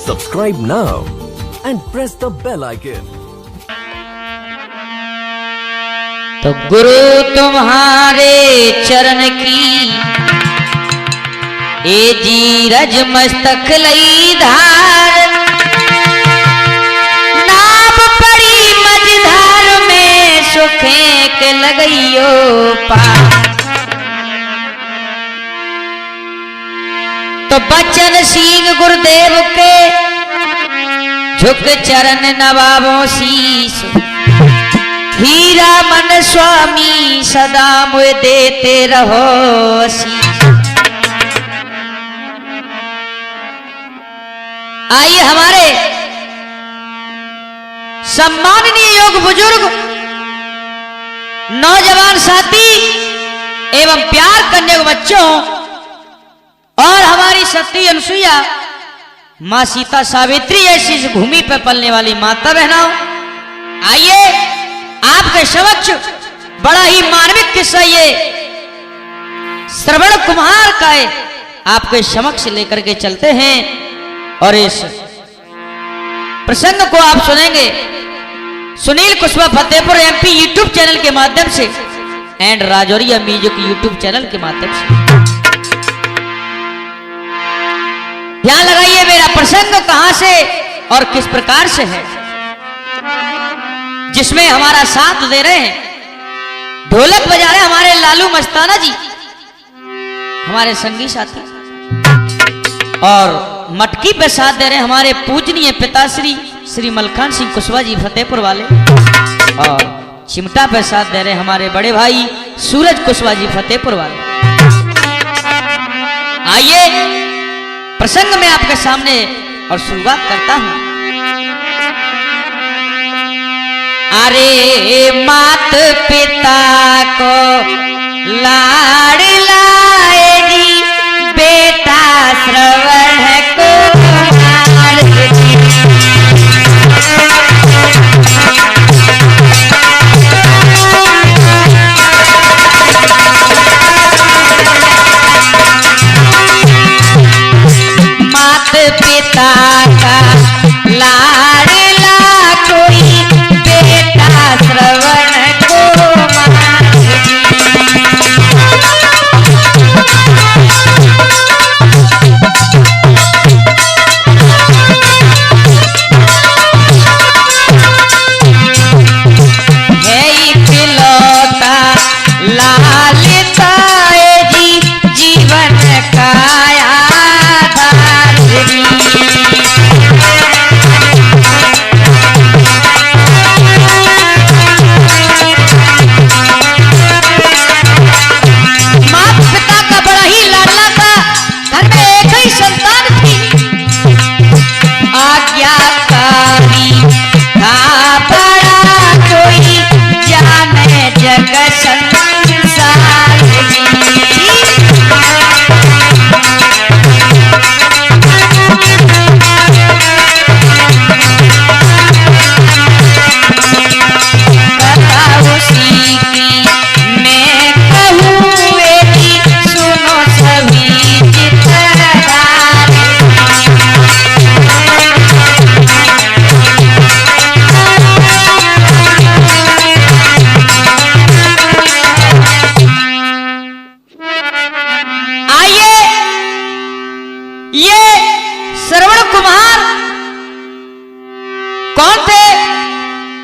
Subscribe now and press the bell icon. तो गुरु तुम्हारे चरण की ए जीरज मस्तक लई धार, नाम पड़ी मझधार में सुखे के लगइयो पार। तो बचन सीन गुरुदेव के झुक चरण नवाबों शीश, हीरा मन स्वामी सदा मुझे देते रहो आशीष। आइए हमारे सम्माननीय योग बुजुर्ग, नौजवान साथी एवं प्यार करने वाले बच्चों और हमारी सती अनुसुईया, मां सीता सावित्री ऐसी इस भूमि पर पलने वाली माता बहनों, आइए आपके समक्ष बड़ा ही मानविक किस्सा ये श्रवण कुमार का है, आपके समक्ष लेकर के चलते हैं और इस प्रसंग को आप सुनेंगे Sunil Kushwaha Fatehpur MP YouTube channel के माध्यम से and Rajauria music YouTube channel के माध्यम से। ध्यान लगाइए मेरा प्रसंग कहां से और किस प्रकार से है, जिसमें हमारा साथ दे रहे हैं ढोलक बजा रहे हमारे लालू मस्ताना जी, हमारे संगी साथी, और मटकी पे साथ दे रहे हमारे पूजनीय पिताश्री श्री मलखान सिंह कुशवाहा जी फतेहपुर वाले, और चिमटा पे साथ दे रहे हमारे बड़े भाई सूरज कुशवाहा जी फतेहपुर वाले। आइए प्रसंग में आपके सामने और शुरुआत करता हूं। अरे मात पिता को लाड़ लाएगी, बेटा श्रवण कुमार मात पिता का लाडला कोई बेटा श्रवण कुमार। है इकलौता लालिता जी जीवन का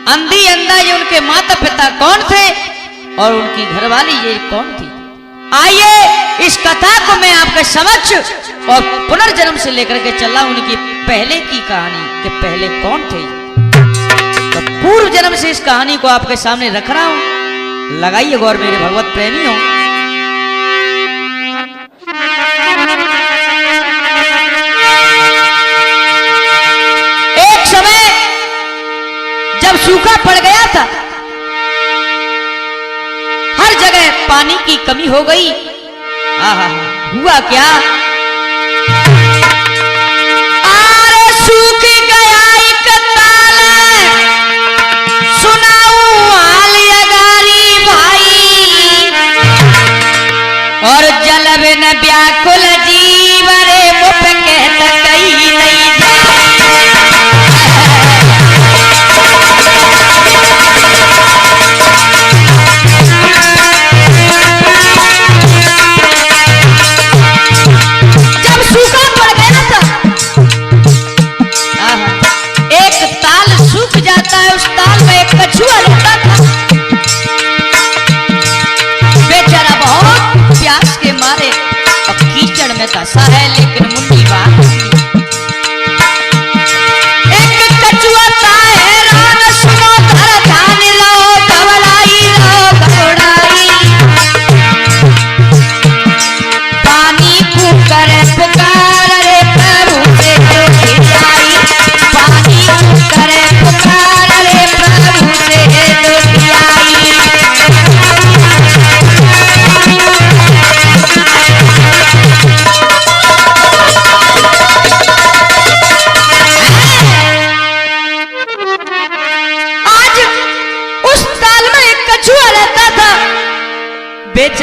अंधी अंधा ये उनके माता पिता कौन थे और उनकी घरवाली ये कौन थी। आइए इस कथा को मैं आपके समक्ष और पुनर्जन्म से लेकर के चला उनकी पहले की कहानी कि पहले कौन थे, तो पूर्व जन्म से इस कहानी को आपके सामने रख रहा हूं। लगाइए गौर मेरे भगवत प्रेमियों। सूखा पड़ गया था, हर जगह पानी की कमी हो गई। आहा, हुआ क्या, आरे सूख गया एक ताल, सुनाऊ हाल अगारी भाई, और जल बिन व्याकुल जीव रे मुझ कहत कही नहीं जाए।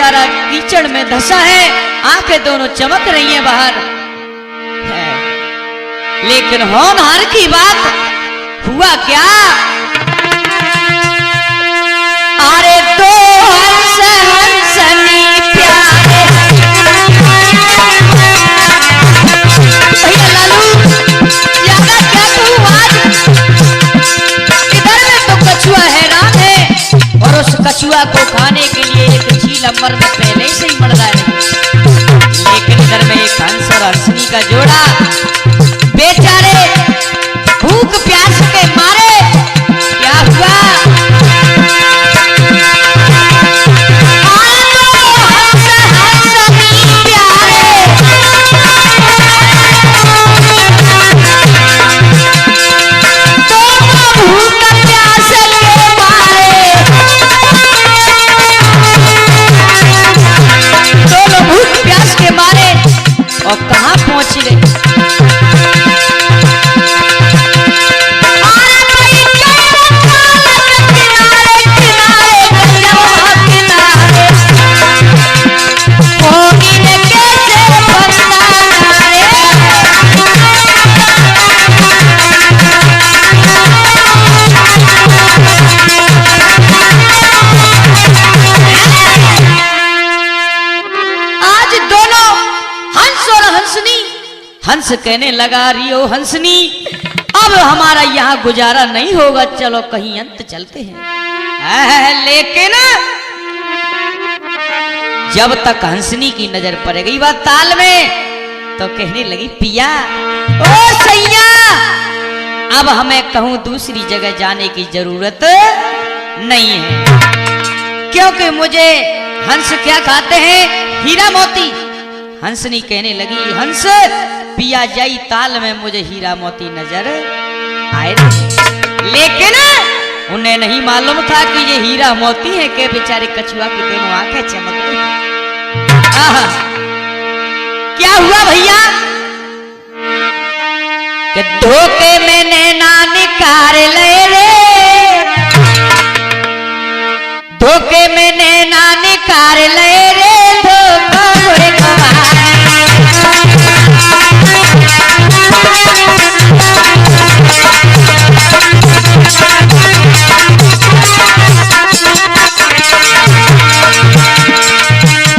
बेचारा कीचड़ में धंसा है, आंखें दोनों चमक रही हैं बाहर है। लेकिन होनहार की बात हुआ क्या, अरे दो हंस हंसनी प्यारे, भैया लालू ज्यादा क्या कहूं आज, इधर में तो कछुआ हैरान है और उस कछुआ को खाने के लिए एक चील मर्द पहले से ही मर रहा है। लेकिन इधर में एक हंस और हंसनी का जोड़ा बेचारे भूख प्यास के मारे क्या हुआ, और कहां पहुंच गए, हंस कहने लगा, रियो हंसनी अब हमारा यहाँ गुजारा नहीं होगा, चलो कहीं अंत चलते हैं। लेकिन जब तक हंसनी की नजर पड़ गई वह ताल में, तो कहने लगी, पिया ओ सैया अब हमें कहूं दूसरी जगह जाने की जरूरत नहीं है, क्योंकि मुझे हंस क्या खाते हैं, हीरा मोती। हंसनी कहने लगी, हंस पिया जाई ताल में मुझे हीरा मोती नजर आए, लेकिन उन्हें नहीं मालूम था कि ये हीरा मोती है कि बेचारे कछुआ की दोनों आंखें चमक रही। क्या हुआ भैया कि धोखे में नैना निकाल ले रे, धोखे में नैना निकाल ले रे,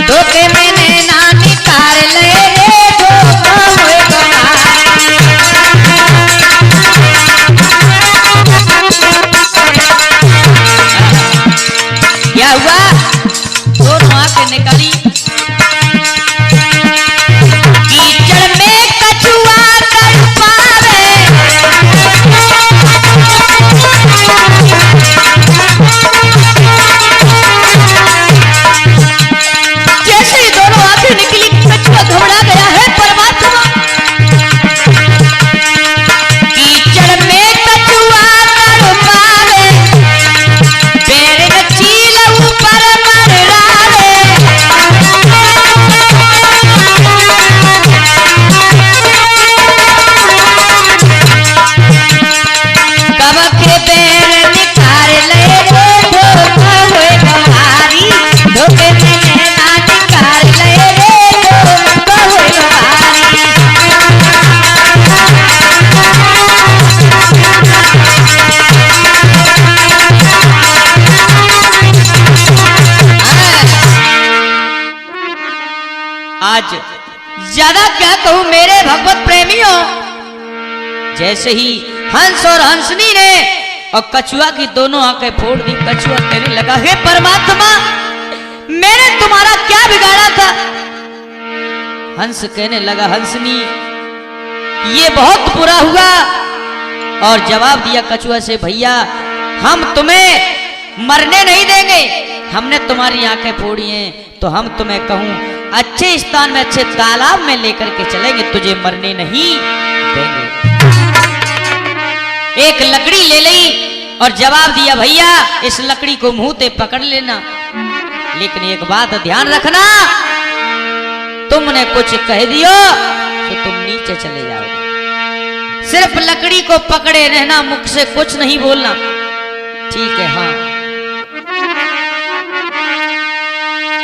धोखे में नैना निकाल ले रे, धोखा हुए क्या हुआ, दोनों आंखें निकली, कीचड़ में कछुआ तड़पावे, जैसे ही दोनों आंखें निकली कछुआ घबरा गया है परमात्मा, कीचड़ में कछुआ तड़पावे, पैर में चील ऊपर मररावे, कब के पैर निकाल ले रे, धोखा हुए गवारी, धोखे में नैना निकाल ले रे, धोखा हुए गवारी। आज ज्यादा क्या कहूं मेरे भगवत प्रेमियों, जैसे ही हंस और हंसनी ने और कछुआ की दोनों आंखें फोड़ दी, कछुआ कहने लगा, हे परमात्मा मैंने तुम्हारा क्या बिगाड़ा था। हंस कहने लगा, हंसनी ये बहुत बुरा हुआ, और जवाब दिया कछुआ से, भैया हम तुम्हें मरने नहीं देंगे, हमने तुम्हारी आंखें फोड़ी हैं तो हम तुम्हें कहूं अच्छे स्थान में, अच्छे तालाब में लेकर के चलेंगे, तुझे मरने नहीं देंगे। एक लकड़ी ले ली और जवाब दिया, भैया इस लकड़ी को मुंह से पकड़ लेना, लेकिन एक बात ध्यान रखना, तुमने कुछ कह दियो तो तुम नीचे चले जाओगे, सिर्फ लकड़ी को पकड़े रहना, मुख से कुछ नहीं बोलना, ठीक है। हाँ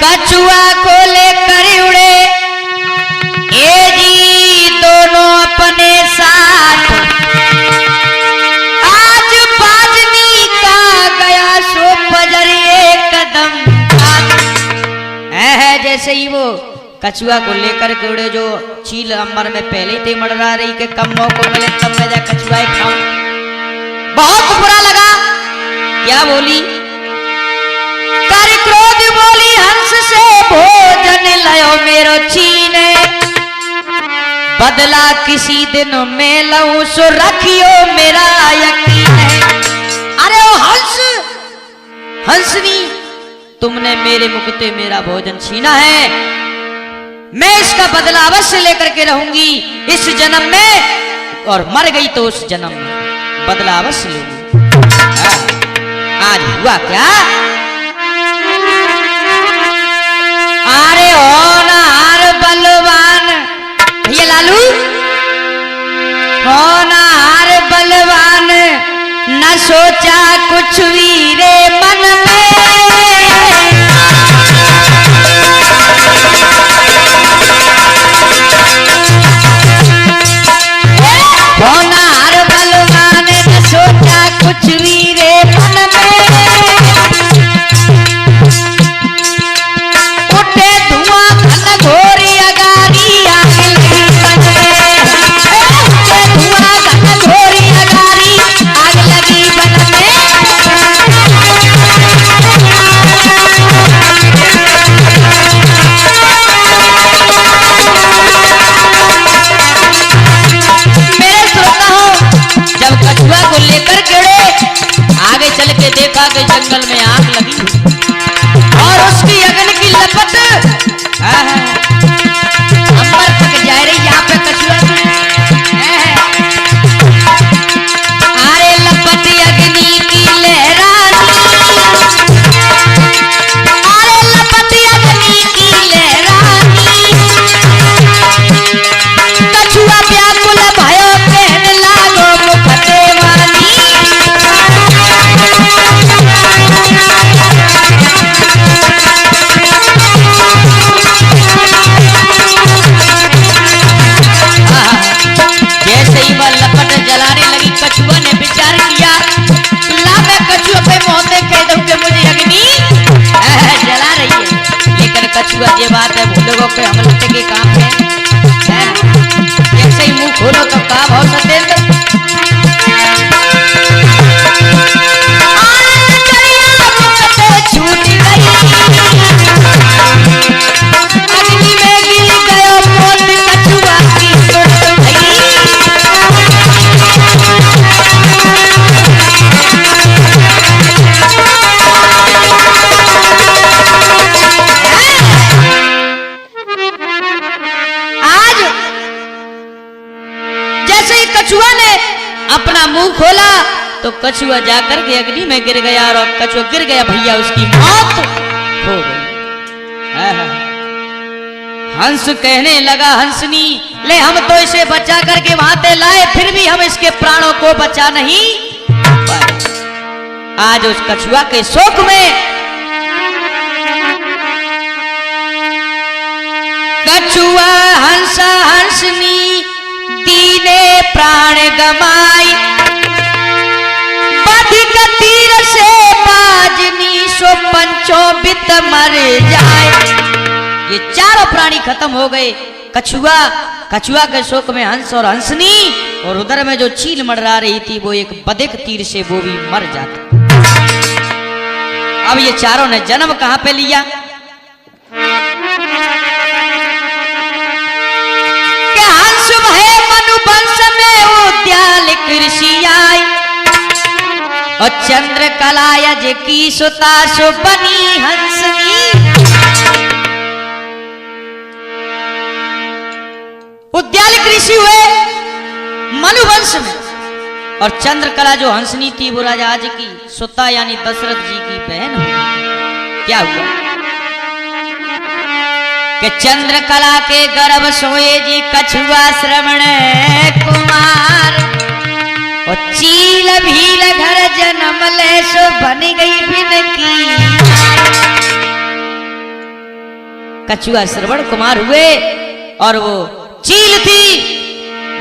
कछुआ को लेकर उड़े ए जी दोनों अपने साथ। आज बाजनी का गया सो पजरिए कदम है। जैसे ही वो कछुआ को लेकर के उड़े, जो चील अंबर में पहले ही मर रही कि कम मौको मिले तब मैं जा कछुआ खाऊं। बहुत बुरा लगा। क्या बोली? कर क्रोध बोली हंस से भोजन लयो मेरो छीने, बदला किसी दिन में लऊं सो रखियो मेरा यकीन है। अरे ओ हंस, हंसनी, तुमने मेरे मुकुटे मेरा भोजन छीना है, मैं इसका बदला अवश्य लेकर के रहूंगी इस जन्म में, और मर गई तो उस जन्म में बदला अवश्य लूंगी। आज हुआ क्या? अरे होनहार बलवान, भैया लालू, होनहार बलवान न सोचा कुछ वीरे मन में, होनहार बलवान न सोचा कुछ वीरे मन में, उठे धुआं घन घोरी अगारी आग लगी बन में, उठे धुआं घन घोरी अगारी आग लगी बन में। जब कछुआ को लेकर गिरे, आगे चल के देखा कि जंगल में आग लगी और उसकी अग्नि की लपट अंबर तक जा रही। यहाँ पे कछुआ अरे लपट अग्नि की लहरानी, अरे लपट अग्नि की लहरानी, कछुआ व्याकुल भयो कहने लागो मुखते वानी। जैसे ही वह लपट जलाने लगी, कछुआ ने विचार किया, ला मैं कछुआ पे मोहते कह दूं कि मुझे अग्नि जला रही है। लेकिन कछुआ ये बात है भूलोगो के हम लट्टे के काम है। जैसे ही मुंह खोलो तो काम हो सतेंद्र, छूट गई अग्नि में गिर गयो मौत, कछुआ की सुन भई। आज जैसे ही कछुआ ने अपना मुंह खोला तो कछुआ जाकर के अग्नि में गिर गया, और कछुआ गिर गया भैया, उसकी मौत हो गई। हंस कहने लगा, हंसनी ले हम तो इसे बचा करके वहां ते लाए, फिर भी हम इसके प्राणों को बचा नहीं पाए। आज उस कछुआ के शोक में कछुआ हंसा हंसनी दीने प्राण गमाई, बधिक तीर से बाजनी सो पंचों बित मर जाए। ये चारों प्राणी खत्म हो गए। कछुआ के शोक में हंस और हंसनी, और उधर में जो चील मंडरा रही थी वो एक बधिक तीर से वो भी मर जाता। अब ये चारों ने जन्म कहां पे लिया? मनुवंश में उद्याल कृषि आई, और चंद्रकला यज की सुता सो बनी हंसनी। उद्याल कृषि हुए मनुवंश में, और चंद्रकला जो हंसनी थी वो राजा आज की सुता यानी दशरथ जी की बहन हुई। क्या हुआ कि चंद्रकला के गर्भ सोए जी कछुआ श्रवण कुमार, और चील भील घर जन्म ले सो बन गई बिन की। कछुआ श्रवण कुमार हुए और वो चील थी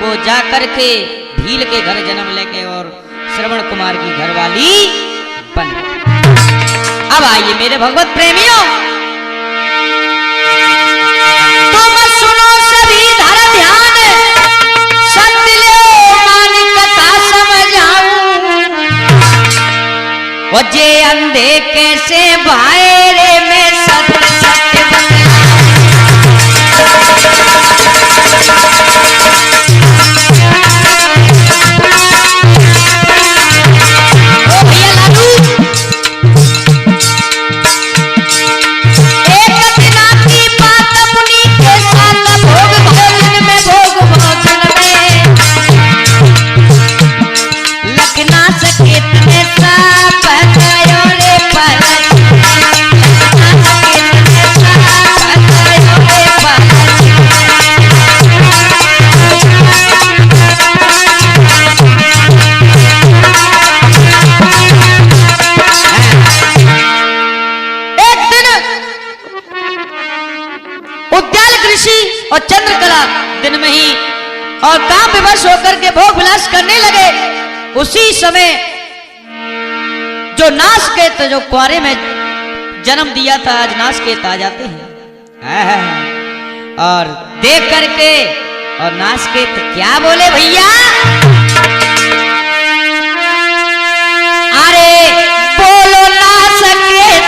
वो जाकर के भील के घर जन्म लेके और श्रवण कुमार की घरवाली बन गई। अब आइए मेरे भगवत प्रेमियों, तुम सुनो सभी धर ध्यान, संत ले मान कथा समझाऊं, वो जे अंधे कैसे बायरे में सत्य सत्य और चंद्रकला दिन में ही और काम विवश होकर के भोग विलास करने लगे। उसी समय जो नासकेत जो कुआरे में जन्म दिया था आज नासकेत आ जाते हैं और देख करके और नासकेत क्या बोले भैया, अरे बोलो नासकेत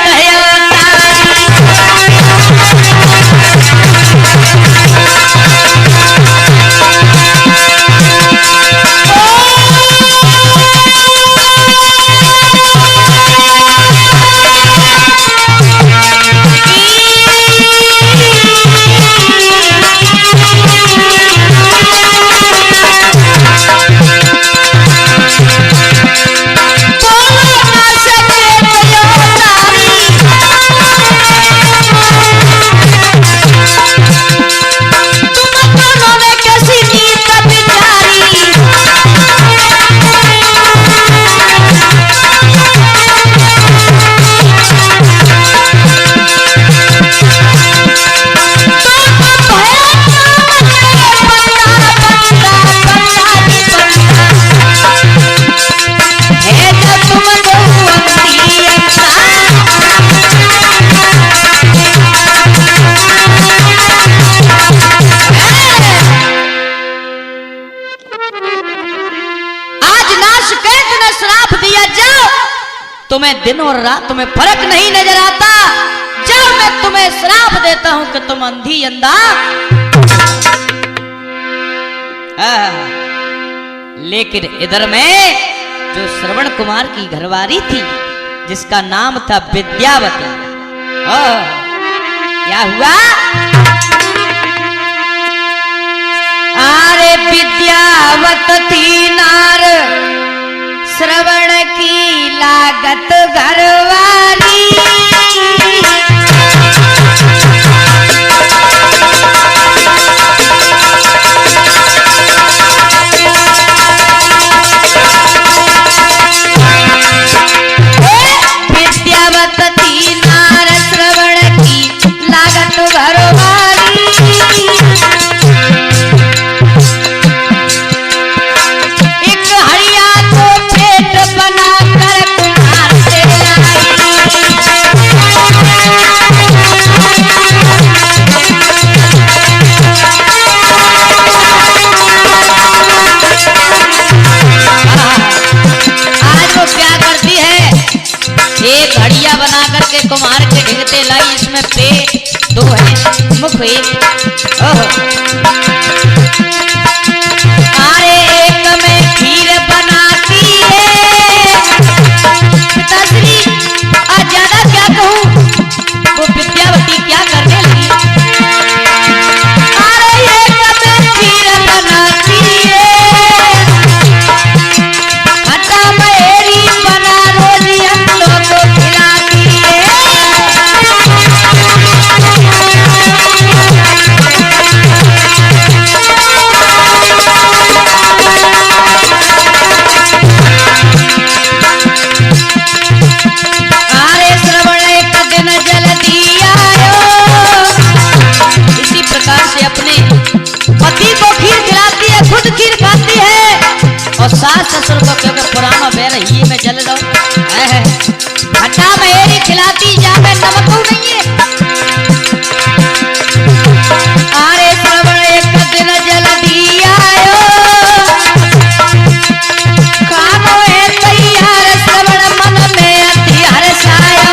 तुम्हें दिन और रात में फर्क नहीं नजर आता, जब मैं तुम्हें श्राप देता हूं कि तुम अंधी अंधा। लेकिन इधर में जो श्रवण कुमार की घरवारी थी जिसका नाम था विद्यावती, क्या हुआ, अरे विद्यावत थी नार श्रवण की लागत घरवाली, विद्यावत थी नार श्रवण की लागत घरवाली, एक हरिया को पेट बनाकर कुमार से आज वो क्या करती है, एक हड़िया बना करके कुमार के ढिगते लाई, इसमें पेट दो है मुख एक, अरे एक में खीर बनाती है, पिताश्री आज ज्यादा क्या कहूँ, वो विद्यावती क्या करने लगी, अरे एक में खीर बनाती है, खट्टा मेरी बना रोजी हम लोग को खिलाती है, सास ससुर को क्योंकि पुराना बैर ही में जल लो हटा मेरी खिलाती जा मैं नमक नहीं है अरे श्रवण एक दिन जल्दी आयो खानो है तैयार श्रवण मन में अति हर्ष आयो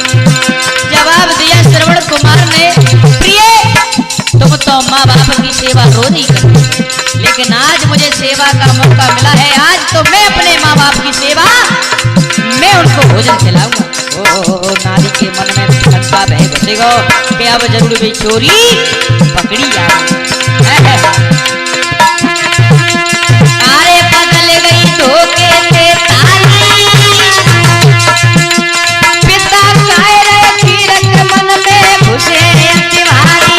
जवाब दिया श्रवण कुमार ने प्रिय तुम तो माँ बाप की सेवा रोज ही करते लेकिन आज मुझे सेवा का मौका मिला है आज तो मैं अपने माँ बाप की सेवा मैं उनको भोजन खिलाऊंगा ओ नारी के मन में शंका बह घुसेगा कि अब जरूर भी चोरी पकड़ी जाए अरे बदल गई धोखे से ताली पिता कायर फिरत मन में घुसे तिवारी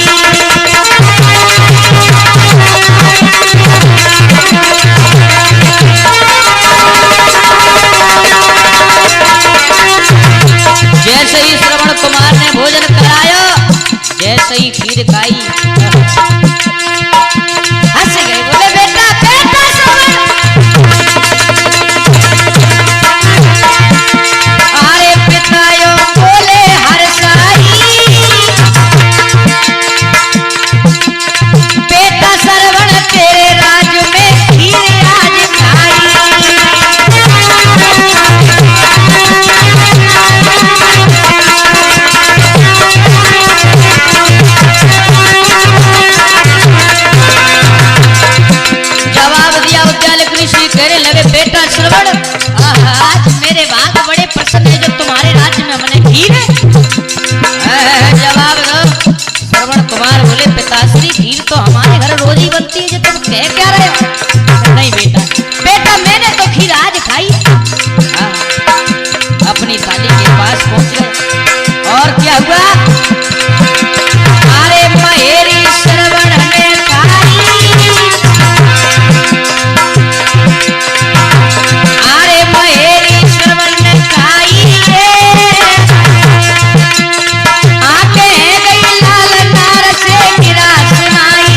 जैसे ही श्रवण कुमार ने भोजन कराया जैसे ही खीर खाई हंस गए बोले बेटा बेटा श्रवण अरे पितायो बोले हर्षाई बेटा श्रवण तेरे राज में खीर आज खाई जवाब दिया उद्याल कृषि कहने लगे बेटा श्रवण आज मेरे बात बड़े प्रसन्न है जो तुम्हारे राज्य में हमने खीर जवाब दो श्रवण कुमार बोले पिताश्री खीर तो हमारे घर रोज ही बनती है जो तुम कह क्या रहे हो नहीं बेटा बेटा मैंने तो खीर आज खाई अपनी थाली के पास पहुंच गए और क्या हुआ अरे महेरी श्रवण ने खाई अरे महेरी श्रवण ने खाई आके गई लाल नार से गिरा सुनाई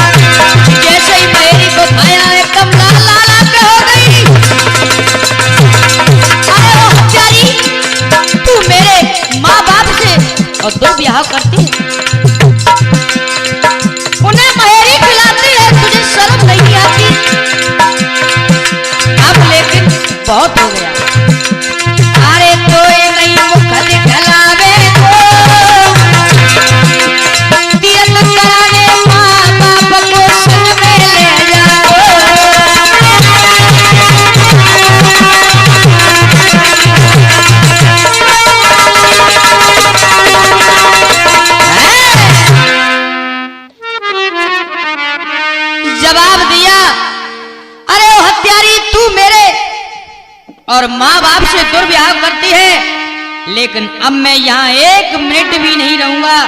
जैसे ही महेरी को खाया एकदम लाल लाल पे हो गई अरे ओ हत्यारी तू मेरे माँ बाप से और दुर्व्यवहार करती है उन्हें महेरी खिलाती है तुझे शर्म नहीं आती अब लेकिन बहुत हो गया अरे तो ये नहीं मुख दिखलावे को तीरथ कराने माँ बाप को संग में ले जाओ जवाब दिया अरे ओ हत्यारी तू मेरे और माँ बाप से दुर्व्यवहार करती है लेकिन अब मैं यहाँ एक मिनट भी नहीं रहूंगा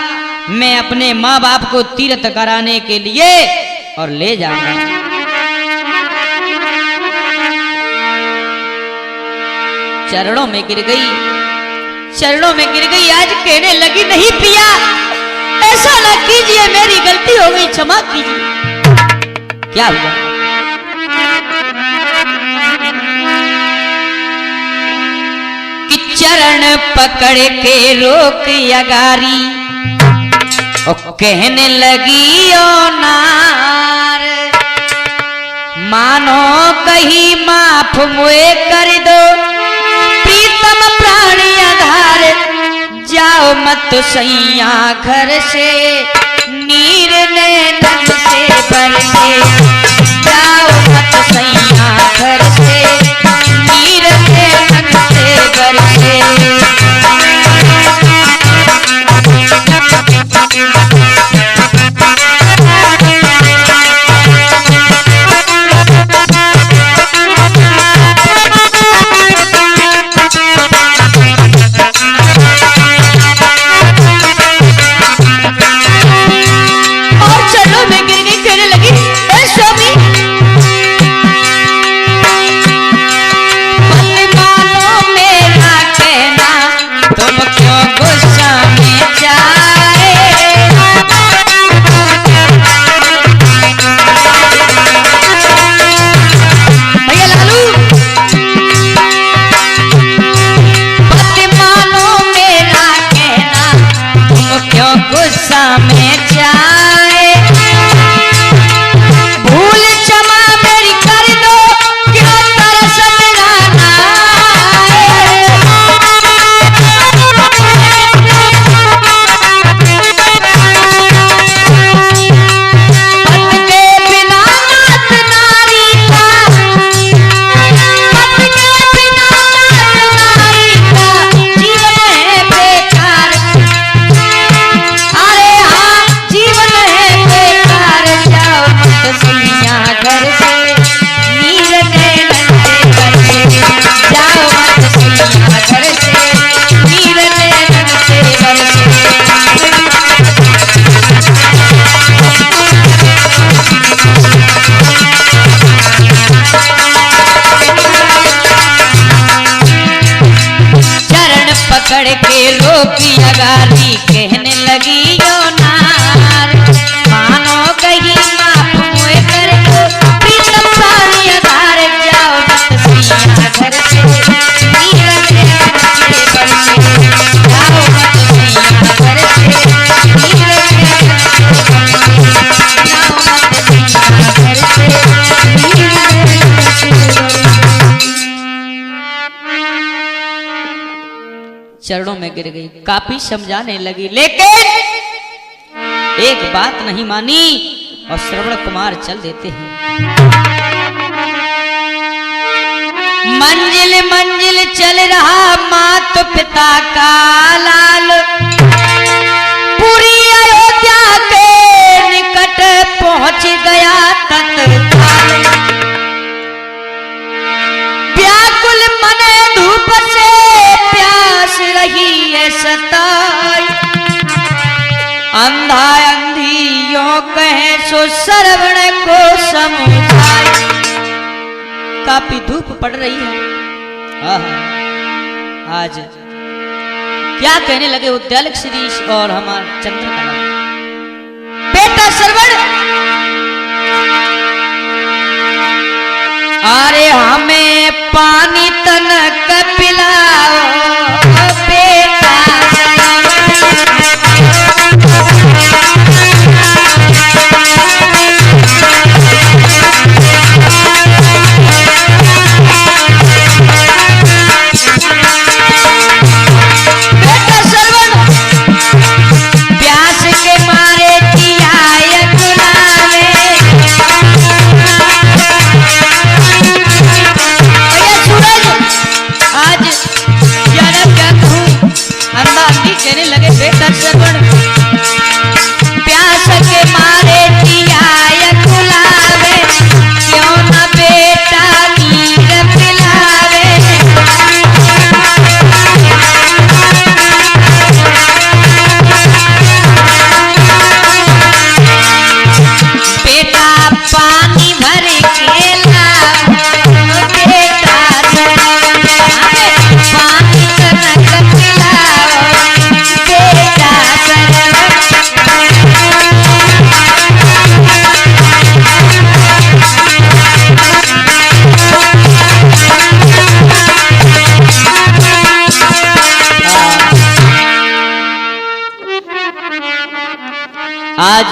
मैं अपने माँ बाप को तीर्थ कराने के लिए और ले जाऊंगा चरणों में गिर गई आज कहने लगी नहीं पिया ऐसा ना कीजिए मेरी गलती हो गई क्षमा कीजिए क्या हुआ कि चरण पकड़ के रोक अगारी और कहने लगी ओ नार मानो कहीं माफ मुए कर दो प्रीतम प्राणी आधार जाओ मत सैया घर से नीर नैनन से बरसे जाओ मत सैया घर से नीर नैनन से बरसे अगारी कहने लगी यो नार मानो कहीं माफ मुए कर दो प्रीतम सारी अधार जाओ मत सैया घर से नीर मेरे बच्चे बरसे जाओ मत सैया घर से नीर मेरे बच्चे बरसे जाओ मत सैया घर से नीर मेरे बच्चे चरणों में गिर गई, काफी समझाने लगी लेकिन एक बात नहीं मानी और श्रवण कुमार चल देते हैं। मंजिल मंजिल चल रहा मात पिता का लाल पूरी अयोध्या के निकट पहुंच गया तत्काल व्याकुल मन धूप से प्यास रही है सताई अंधा अंधियों कहे सो श्रवण को समझाए। काफी धूप पड़ रही है। आज क्या कहने लगे उद्यालक शिरीष और हमारे चंद्रकला बेटा श्रवण अरे हमें पानी तनक पिलाओ बेटा कहने लगे बेटा श्रवण प्यास के मारे जिया कुलावे क्यों न बेटा नीर पिलावे बेटा पानी भर के लाओ बेटा पानी तनक पिलाओ बेटा आज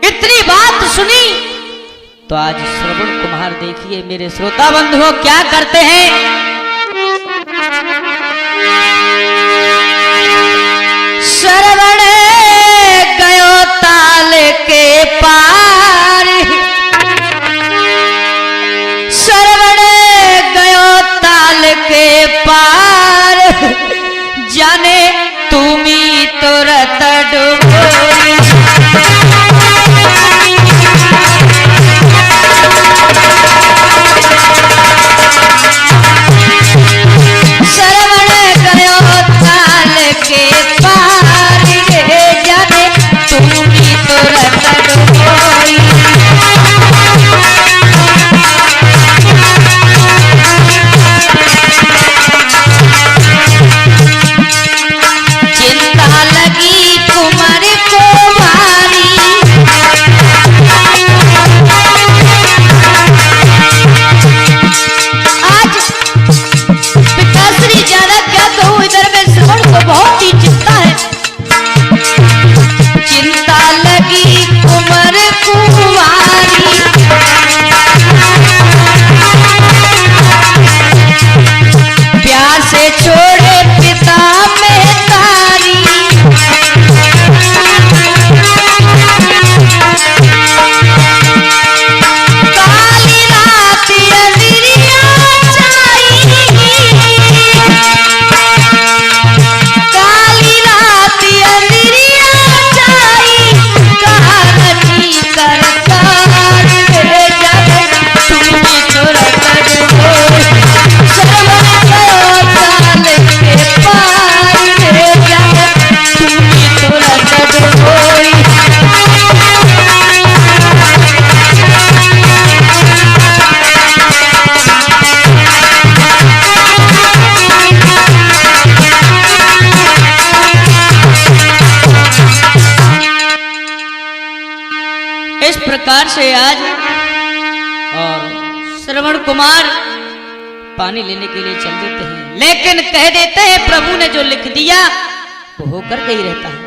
इतनी बात सुनी तो आज श्रवण कुमार देखिए मेरे श्रोता बंधुओं क्या करते हैं। श्रवण गयो ताल के पार श्रवण गयो ताल के पार जाने तुम्ही तुरत डूबोई श्रवण गयो ताल के पार जाने तुम्ही तुरत डूबोई चिंता लगी प्रकार से आज और श्रवण कुमार पानी लेने के लिए चल देते हैं, लेकिन कह देते हैं प्रभु ने जो लिख दिया वो होकर के ही रहता है।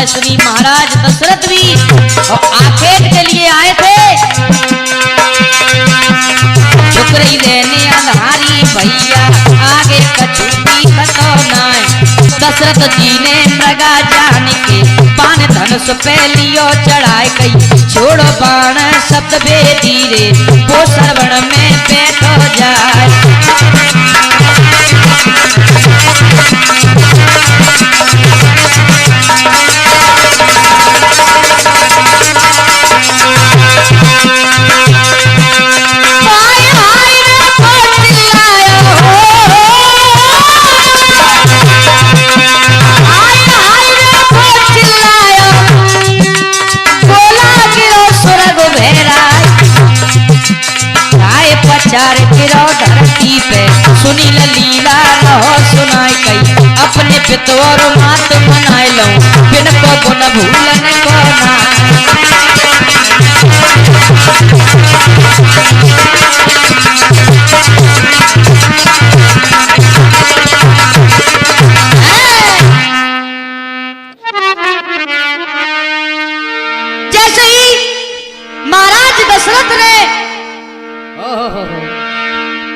श्री महाराज दशरथ भी और आखेट के लिए आए थे। टुकड़ी लेने अंधारी भैया आगे कछुपी खतौनाए। दशरथ जी ने मृगा जान के पान धनुष पे लियो चढ़ाए गई। छोड़ो बाण शब्द बेदी रे वो श्रवण में बैठो जाए। चार गिरो धरती पे सुनी लीला रहो सुनाई कई। अपने पितोर मात मनाए लो बिन को गुन भूलन को ना। जैसे ही महाराज दशरथ ने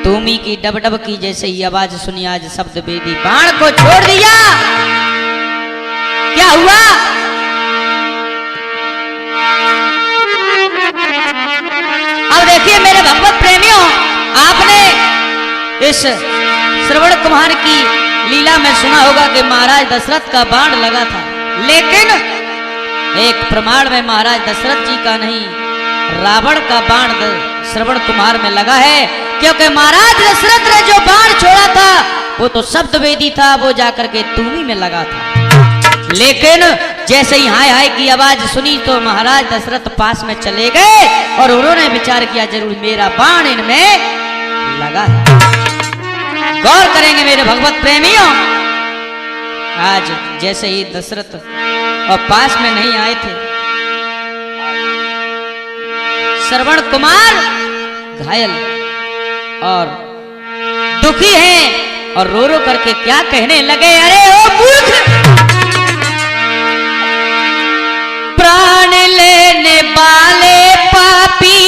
तुमी की डब डब की जैसे ही आवाज सुनी, आज शब्द बेदी बाण को छोड़ दिया। क्या हुआ? अब देखिए मेरे भगवत प्रेमियों, आपने इस श्रवण कुमार की लीला में सुना होगा कि महाराज दशरथ का बाण लगा था, लेकिन एक प्रमाण में महाराज दशरथ जी का नहीं, रावण का बाण श्रवण कुमार में लगा है। क्योंकि महाराज दशरथ ने जो बाण छोड़ा था वो तो शब्द वेदी था, वो जाकर के तुमी में लगा था। लेकिन जैसे ही हाय हाय की आवाज सुनी तो महाराज दशरथ पास में चले गए और उन्होंने विचार किया जरूर मेरा बाण इनमें लगा है। गौर करेंगे मेरे भगवत प्रेमियों, आज जैसे ही दशरथ और पास में नहीं आए थे, श्रवण कुमार घायल और दुखी हैं और रो रो करके क्या कहने लगे, अरे ओ मूर्ख, प्राण लेने वाले पापी,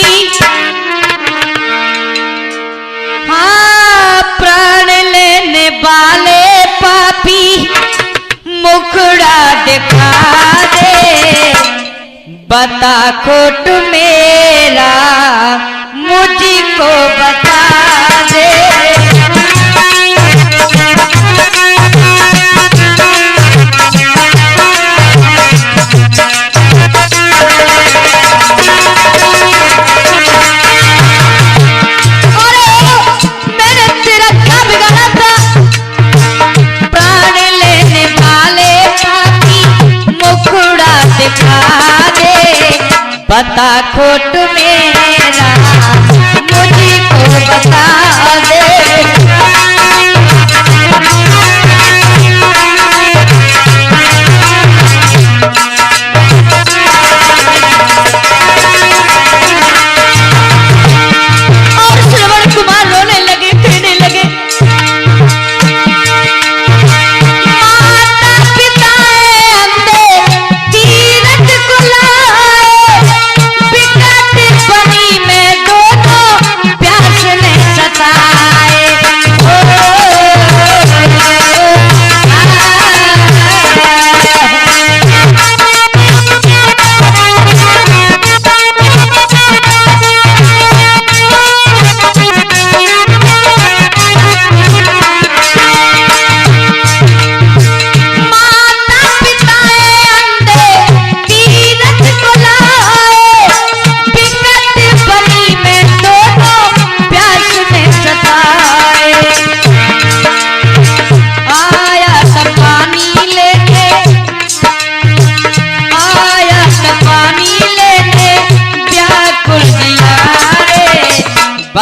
हाँ प्राण लेने वाले पापी, मुखड़ा दिखा दे, बता खोट मेरा मुझको बता दे। मैंने तेरा क्या बिगाड़ा था? प्राण लेने वाले पापी, मुखड़ा दिखा दे, बता खोट मेरा मुझको बता दे। और श्रवण कुमार रोने लगे, कहने लगे, माता पिता अंधे, तीर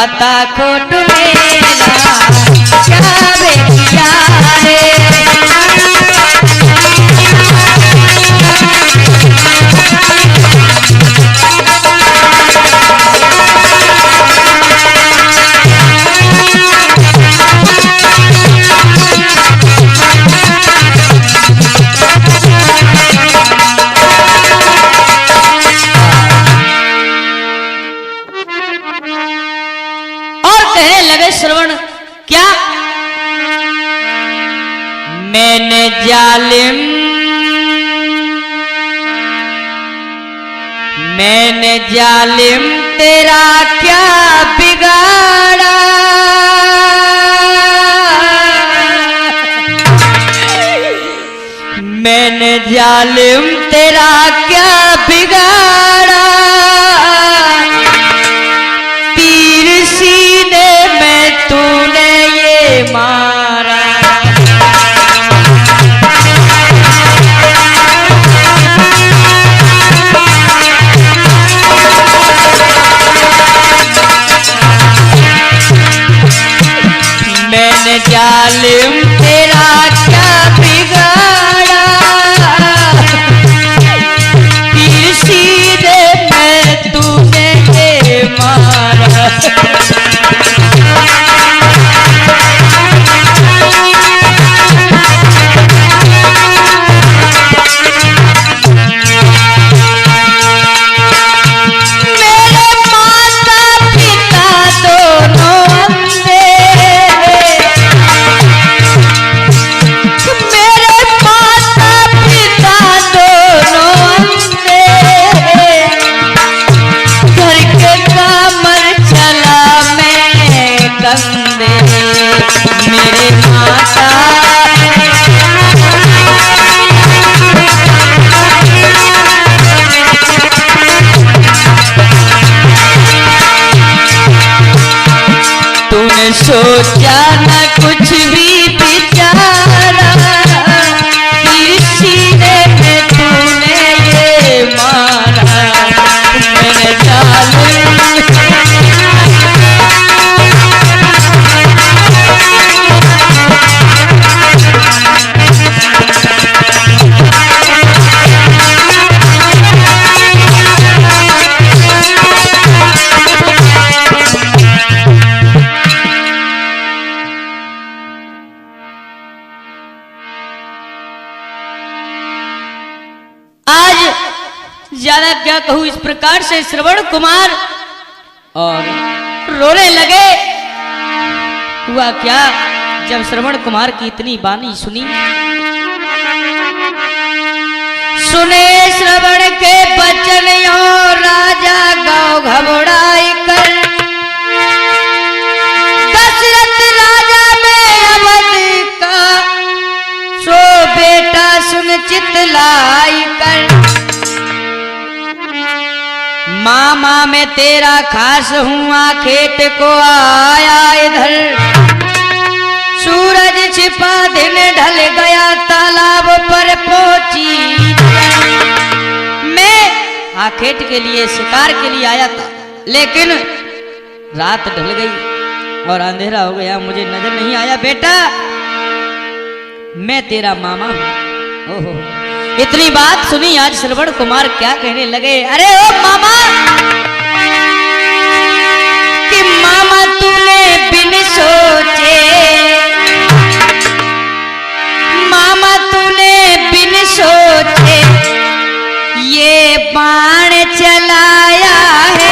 बता खोट मेरा क्या बेटिया रे। श्रवण क्या मैंने जालिम तेरा क्या बिगाड़ा। मैंने जालिम तेरा क्या बिगाड़ा। तीर सीने में तूने ये मारा। मैंने जालिम तेरा क्या बिगाड़ा। तीर सीने में तूने ये मारा। सोचा न कुछ भी बिचारा। तीर सीने में तूने ये मारा। मैंने जालिम ज्यादा क्या कहूं। इस प्रकार से श्रवण कुमार और रोने लगे। हुआ क्या जब श्रवण कुमार की इतनी बानी सुनी। सुने श्रवण के बचन और राजा गाँव घबराई कर। दशरथ राजा में अवध का सो बेटा सुन चितलाई कर। मामा मैं तेरा खास हूँ आखेट को आया इधर। सूरज छिपा दिन ढल गया तालाब पर पहुंची। मैं आखेट के लिए शिकार के लिए आया था लेकिन रात ढल गई और अंधेरा हो गया, मुझे नजर नहीं आया। बेटा मैं तेरा मामा हूँ। ओहो इतनी बात सुनी आज श्रवण कुमार क्या कहने लगे। अरे ओ मामा कि मामा तूने बिन सोचे। मामा तूने बिन सोचे ये बाण चलाया है।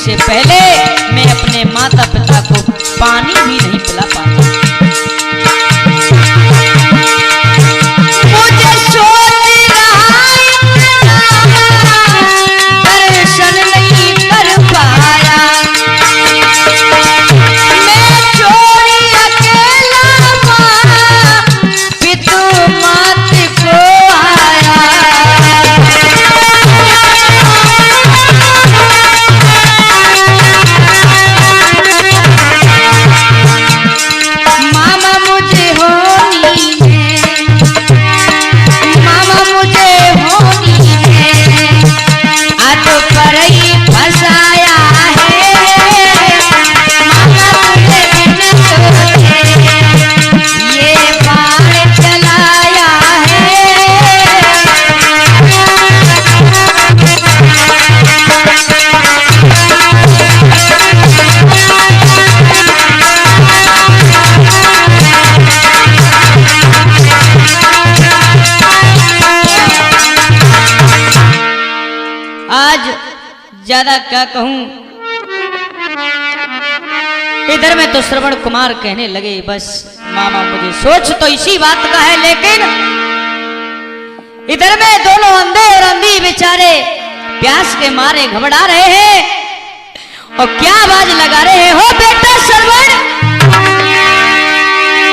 से पहले मैं अपने माता पिता को पानी भी नहीं पिला पाता। मुझे सोच रहा दर्शन नहीं कर पाया, मैं चोरी अकेला पितु मात को आया। मामा मुझे होनी है, मामा मुझे होनी है, आज पर ही फंसाया है, मामा मुझे बिन सोचे ये बाण चलाया है। आज ज्यादा क्या कहूं, इधर में तो श्रवण कुमार कहने लगे बस मामा मुझे सोच तो इसी बात का है, लेकिन इधर में दोनों अंधे और अंधी बेचारे प्यास के मारे घबरा रहे हैं और क्या आवाज लगा रहे हैं, हो बेटा श्रवण,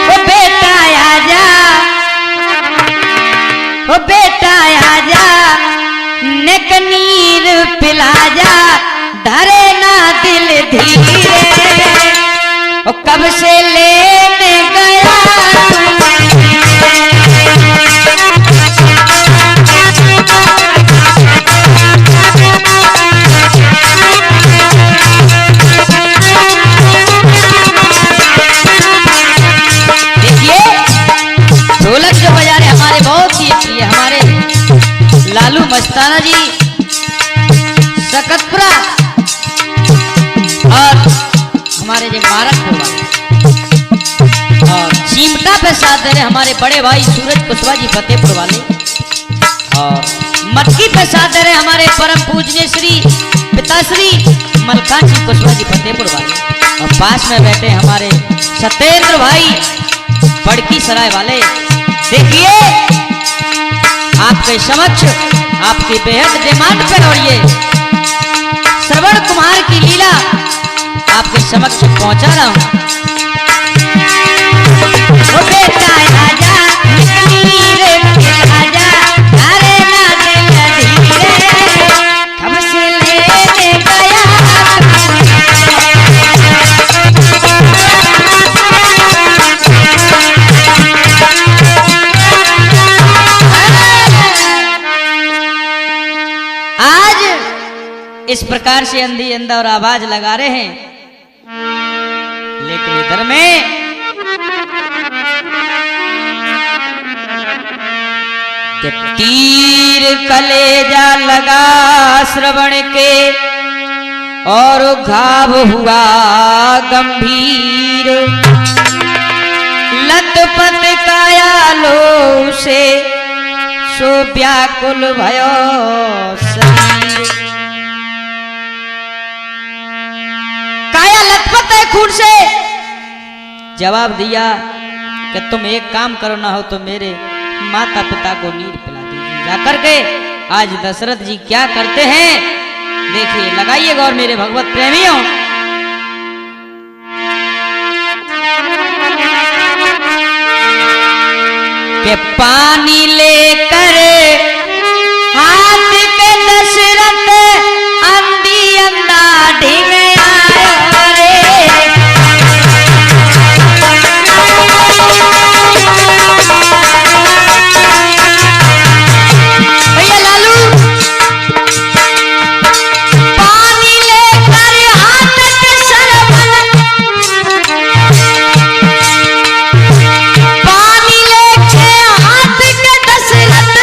हो बेटा आजा, हो बेटा आजा, नेक नीर पिला जा, धरे ना दिल धीरे, ओ कब से लेने गया देखिए ढोलक जो बजा रहे हमारे बहुत ही प्रिय हमारे लालू मस्ताना जी सकतपुरा और हमारे जो मारक और चिमटा पे साथ दे रहे हमारे बड़े भाई सूरज कुशवाहा जी फतेहपुर वाले, और मटकी पे साथ दे रहे हमारे परम पूजनीय श्री पिताश्री मलकान जी कुशवाहा जी फतेहपुर वाले, और पास में बैठे हमारे सत्येंद्र भाई बड़की सराय वाले। देखिए आपके समक्ष आपकी बेहद डिमांड पर और ये श्रवण कुमार की लीला आपके समक्ष पहुंचा रहा हूं। ओ बेटा आजा, नीर आजा, अरे ना दिल धीरे, कब से लेने गया इस प्रकार से अंधी अंधा और आवाज लगा रहे हैं, लेकिन इधर में कि तीर कलेजा लगा श्रवण के और घाव हुआ गंभीर, लतपत काया लो से सो व्याकुल भयो शरीर। लथपथ है खून से, जवाब दिया कि तुम एक काम करो, ना हो तो मेरे माता पिता को नीर पिला दीजिए। जाकर के आज दशरथ जी क्या करते हैं देखिए, लगाइए गौर मेरे भगवत प्रेमियों। के पानी लेकर हाथ के दशरथ अंधी अंधा ढिंग पानी लेके हाथ के दशरथ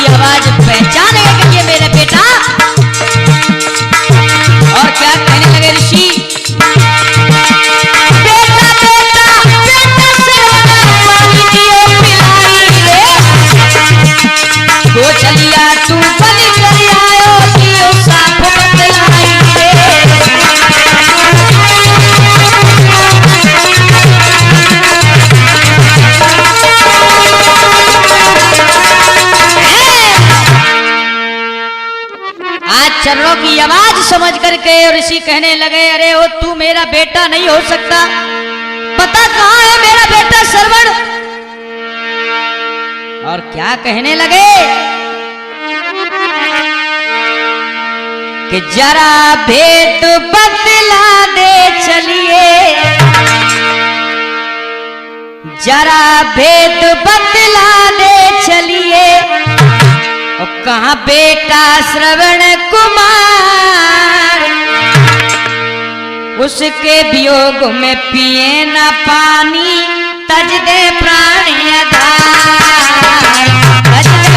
आवाज पहचानेगा कि ये मेरा बेटा। और क्या कहने लगे ऋषि, बेटा बेटा बेटा सरवण पानी दियो पिलाई रे, तो चलिया तू बन कर आयो दियो साफ बतलाई रे। आज चरणों की आवाज समझ करके ऋषि कहने लगे, अरे ओ तू मेरा बेटा नहीं हो सकता, पता कहां है मेरा बेटा श्रवण। और क्या कहने लगे कि जरा भेद बदला दे चलिए, जरा भेद बदला दे चलिए, और कहाँ बेटा श्रवण कुमार, उसके वियोग में पिए न पानी, तज दे प्राणी आधार, तज दे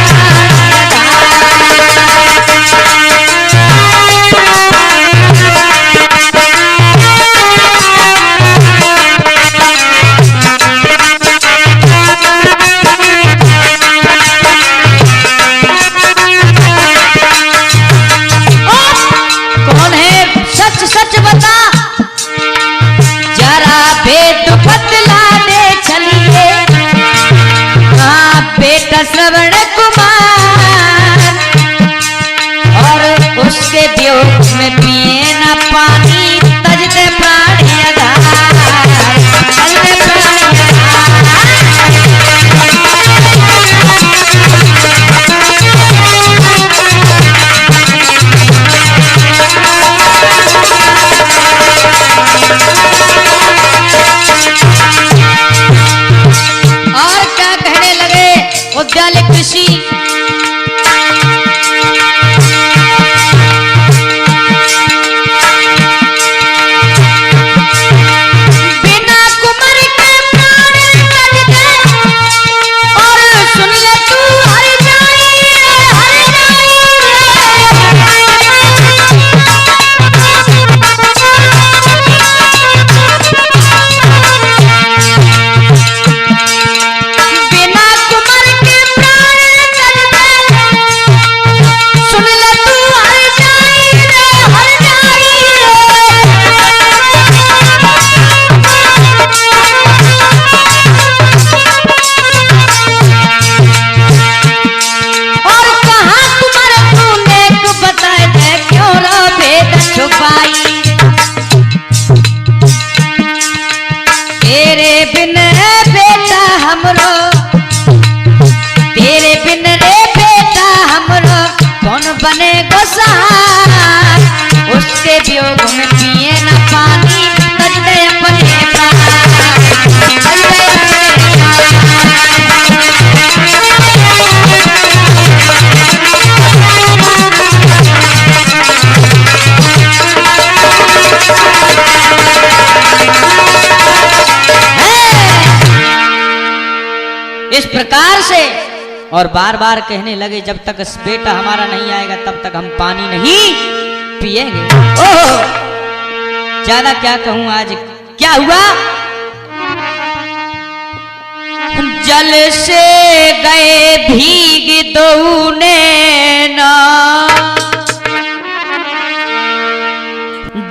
सच बता, जरा भेद बतला दे चलिए, हाँ बेटा श्रवण कुमार, और उसके वियोग में पिए न पानी, तज दे प्राणी आधार, तज दे प्राणी उद्यालय कृषि। बिना कुमार के प्राण तज दे, और सुन ले तू हर जाई बने गोसार, उसके वियोग में पिए न पानी, तज दे अपने प्राण, तज दे इस प्रकार से। और बार बार कहने लगे, जब तक बेटा हमारा नहीं आएगा तब तक हम पानी नहीं पिएंगे। ओह, ज्यादा क्या कहूं, आज क्या हुआ, जल से गए भीग दो नैना,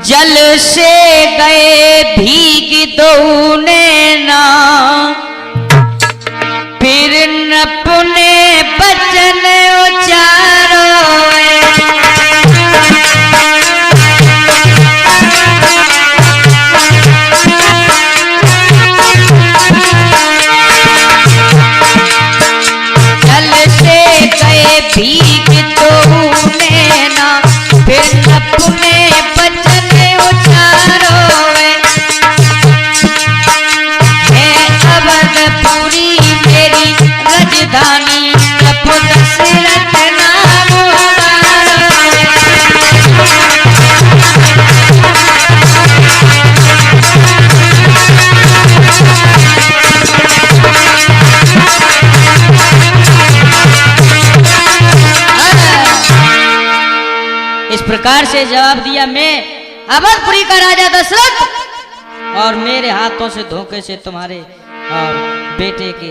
जल से गए भीग दो नैना, फिर न पुने बचन उचारो, जल से गए भीग तो नैना, फिर न पुने बचन उचारो, है अवर इस प्रकार से जवाब दिया, मैं अवधपुरी का राजा दशरथ और मेरे हाथों से धोखे से तुम्हारे और बेटे के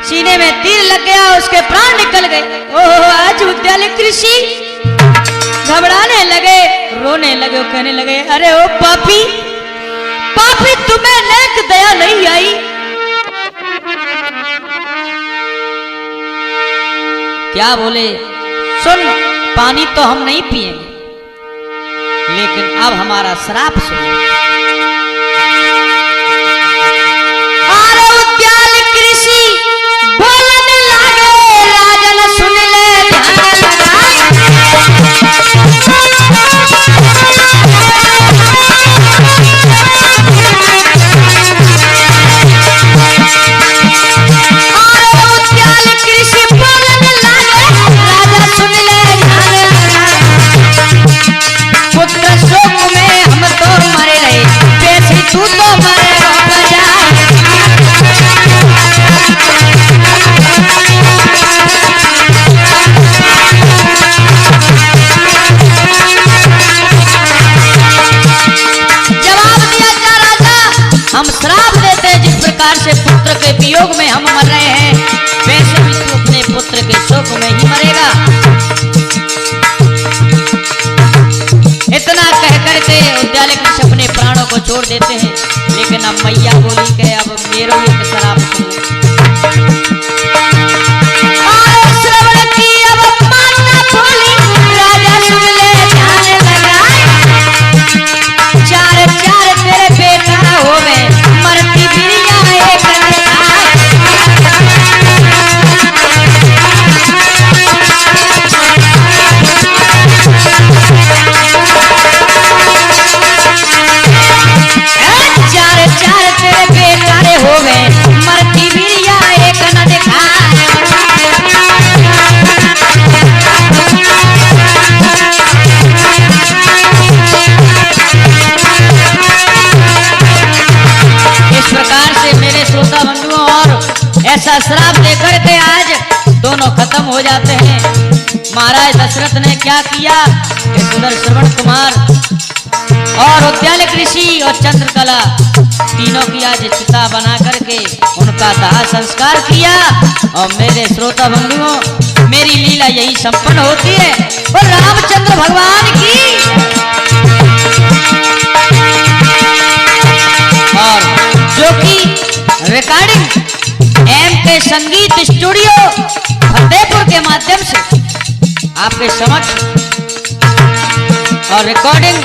सीने में तीर लग गया, उसके प्राण निकल गए। ओह, आज उद्यालय कृषि घबराने लगे, रोने लगे, कहने लगे, अरे ओ पापी पापी, तुम्हें नेक दया नहीं आई। क्या बोले, सुन, पानी तो हम नहीं पिएंगे, लेकिन अब हमारा श्राप सुनो। उद्यालय कृषि बोलने लगे, राजन सुन ले ध्यान लगाए। उद्यालय कृषि बोलने लगे, राजा सुन ले ध्यान लगाए। पुत्र शोक में हम तो मरे रहे, बेसी तू तो मरे हो प्रजा। हम श्राप देते हैं, जिस प्रकार से पुत्र के वियोग में हम मर रहे हैं, वैसे भी तू अपने पुत्र के शोक में ही मरेगा। इतना कह करके उद्यालय कृषि अपने प्राणों को छोड़ देते हैं। लेकिन अब मैया बोली के अब मेरो एक श्राप सुनो। श्रवण की अब मान्ना बोली, राजा सुन ले ध्यान लगाए। चार चार तेरे बेटा होवे, मरती बिरिया एक चार चार तेरे बेटा होवे, मरती बिरिया एक न देखा। इस प्रकार से मेरे श्रोता बंधुओं और ऐसा श्राप देकर के आज दोनों खत्म हो जाते हैं। महाराज दशरथ ने क्या किया, सुंदर श्रवण कुमार और उद्यालय कृषि और चंद्रकला तीनों की आज चिता बना करके उनका दाह संस्कार किया। और मेरे श्रोता बंधुओं, मेरी लीला यही संपन्न होती है। और रामचंद्र भगवान की और जो कि रिकॉर्डिंग MK संगीत स्टूडियो फतेहपुर के माध्यम से आपके समक्ष और रिकॉर्डिंग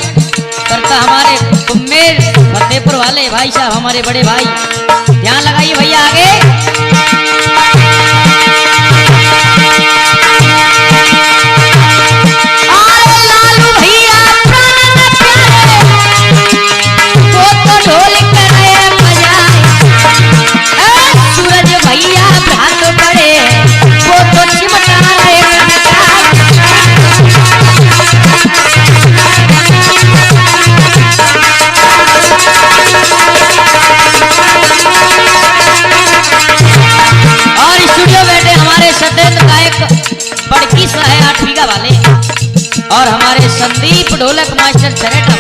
करता हमारे कुम्मेर फतेहपुर वाले भाई साहब, हमारे बड़े भाई, ध्यान लगाइए भैया आगे। लालू भैया प्राण प्यारे, वो तो ढोल करे बजाए। सूरज भैया हाथ बड़े, वो तो चिमटा रहे और स्टूडियो बैठे हमारे सत्येंद्र गायक बड़की सा है 8 बीघा वाले और हमारे संदीप ढोलक मास्टर चरेटा।